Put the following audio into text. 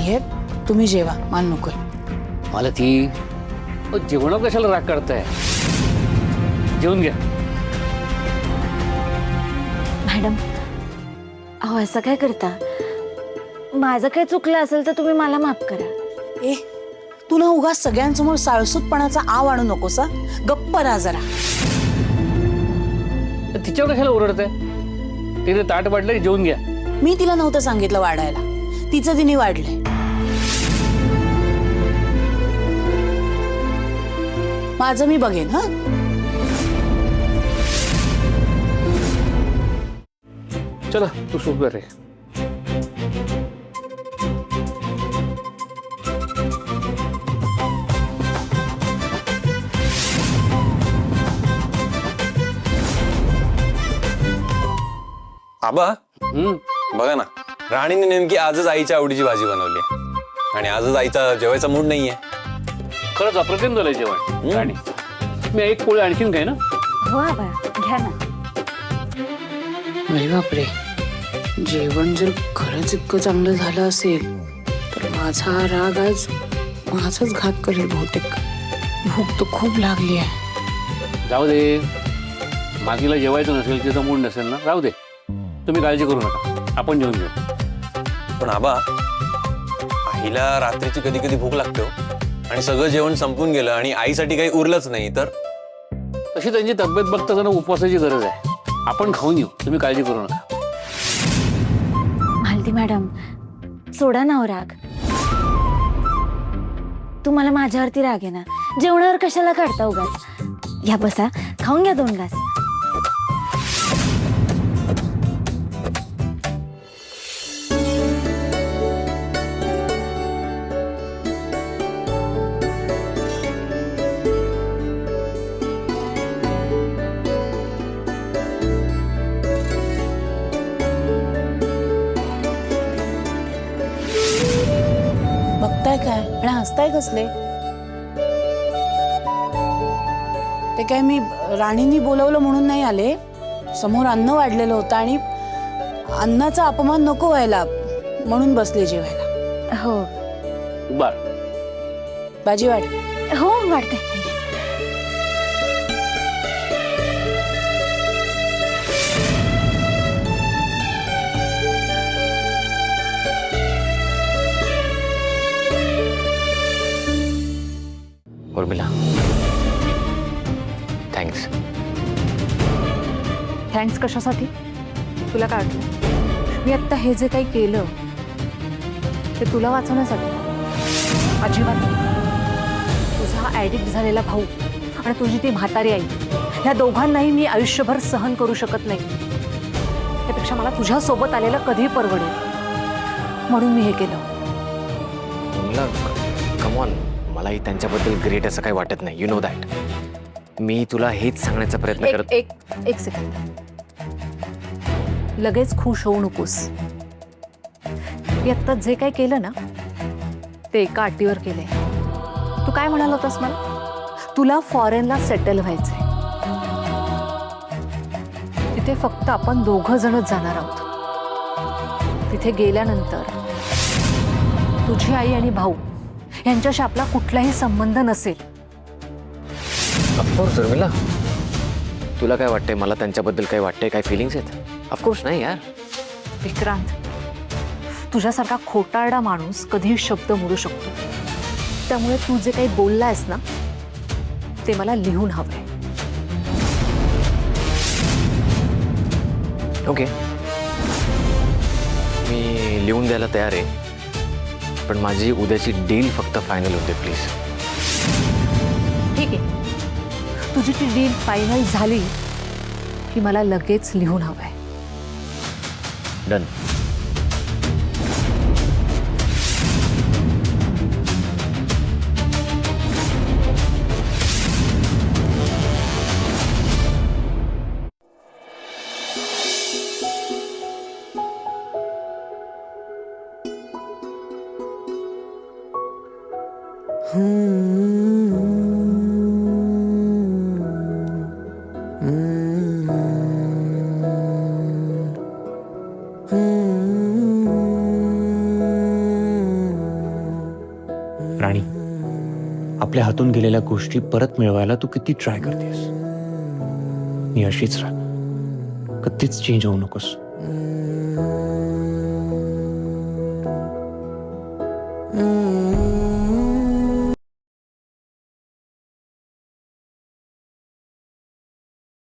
नाहीये, तुम्ही जेवा, मान नकोय. मला ती जेवण कशाला राग करताय? जेवून घ्या. मॅडम, अहो असं काय करता? माझं काय चुकलं असेल तर तुम्ही मला माफ करा. ए, तू ना उगाच सगळ्यांसमोर साळसूतपणाचा आव आणू नकोस. गप्प राहा जरा. तिच्यावर कशाला ओरडताय? तिने ताट वाढलंय, जेवून घ्या. मी तिला नव्हतं सांगितलं वाढायला, तिचं तिने वाढलंय. माझं मी बघेन. हा, चला तू सूप कर रे. आबा बघा ना, राणीने नेमकी आजच आईच्या आवडीची भाजी बनवली आणि आजच आईचा जेवायचा मूड नाहीये. खरंच अप्रतिम झालंय जेवण. राणी, मी एक पोळी आणखीन काय ना? हो आबा, घ्या ना. अरे बापरे, जेवण जर खरंच इतकं चांगलं झालं असेल तर माझा राग आज माझाच घात करेल बहुतेक. भूक तर खूप लागली आहे. जाऊ दे, मागीला जेवायचं नसेल, तिचा मूड नसेल ना, राहू दे. तुम्ही काळजी करू नका, आपण जेवून घेऊ. पण आबा, आईला रात्रीची कधी कधी भूक लागते हो. आणि सगळं जेवण संपून गेलं आणि आईसाठी काही उरलंच नाही तर? तशी त्यांची तब्येत बघता जरा उपवासाची गरज आहे. आपण खाऊन येऊ, तुम्ही काळजी करू नका. मालती मॅडम, सोडा ना हो राग. तुम्हाला माझ्यावरती राग आहे ना? जेवणावर कशाला काढता उगाच? या बसा, खाऊन घ्या 2 घास. बघताय काय आणि हसताय कसले? ते काय मी राणींनी बोलवलं म्हणून नाही आले. समोर अन्न वाढलेलं होतं आणि अन्नाचा अपमान नको व्हायला म्हणून बसले जेवायला. हो बर, भाजी वाढ. हो, वाटते. उर्मिला, थँक्स. थँक्स कशासाठी? तुला काय वाटलं मी आत्ता हे जे काही केलं ते तुला वाचवण्यासाठी? अजिबात नाही. तुझा ॲडिक्ट झालेला भाऊ आणि तुझी ती म्हातारी आई, ह्या दोघांनाही मी आयुष्यभर सहन करू शकत नाही. त्यापेक्षा मला तुझ्यासोबत आलेलं कधीही परवडेल, म्हणून मी हे केलं. उर्मिला, कम ऑन, मलाही त्यांच्याबद्दल ग्रेट असं काही वाटत नाही. You know that. मी तुला हेच सांगण्याचा प्रयत्न करत. एक सेकंड. लगेच खुश होऊ नकोस. मी आत्ता जे काही केलं ना ते एका अटीवर केलंय. तू काय म्हणाला होतास मला? तुला फॉरेनला सेटल व्हायचंय. तिथे फक्त आपण 2 जणच जाणार आहोत. तिथे गेल्यानंतर तुझी आई आणि भाऊ यांच्याशी आपला कुठलाही संबंध नसेल. ऑफकोर्स उर्मिला, तुला काय वाटतंय? मला त्यांच्याबद्दल काय वाटतंय? काय फिलिंग्स आहेत? ऑफकोर्स नाही यार. विक्रांत, तुझ्यासारखा खोटारडा माणूस कधीही शब्द मोडू शकतो. त्यामुळे तू जे काही बोललायस ना ते मला लिहून हवंय. ओके, मी लिहून द्यायला तयार आहे. पण माझी उद्याची डील फक्त फायनल होते प्लीज. ठीक आहे, तुझी ती डील फायनल झाली की मला लगेच लिहून हवंय. डन. राणी, आपल्या हातून गेलेल्या गोष्टी परत मिळवायला तू किती ट्राय करतेस. मी अशीच राह, कधीच चेंज होऊ नकोस. Mm.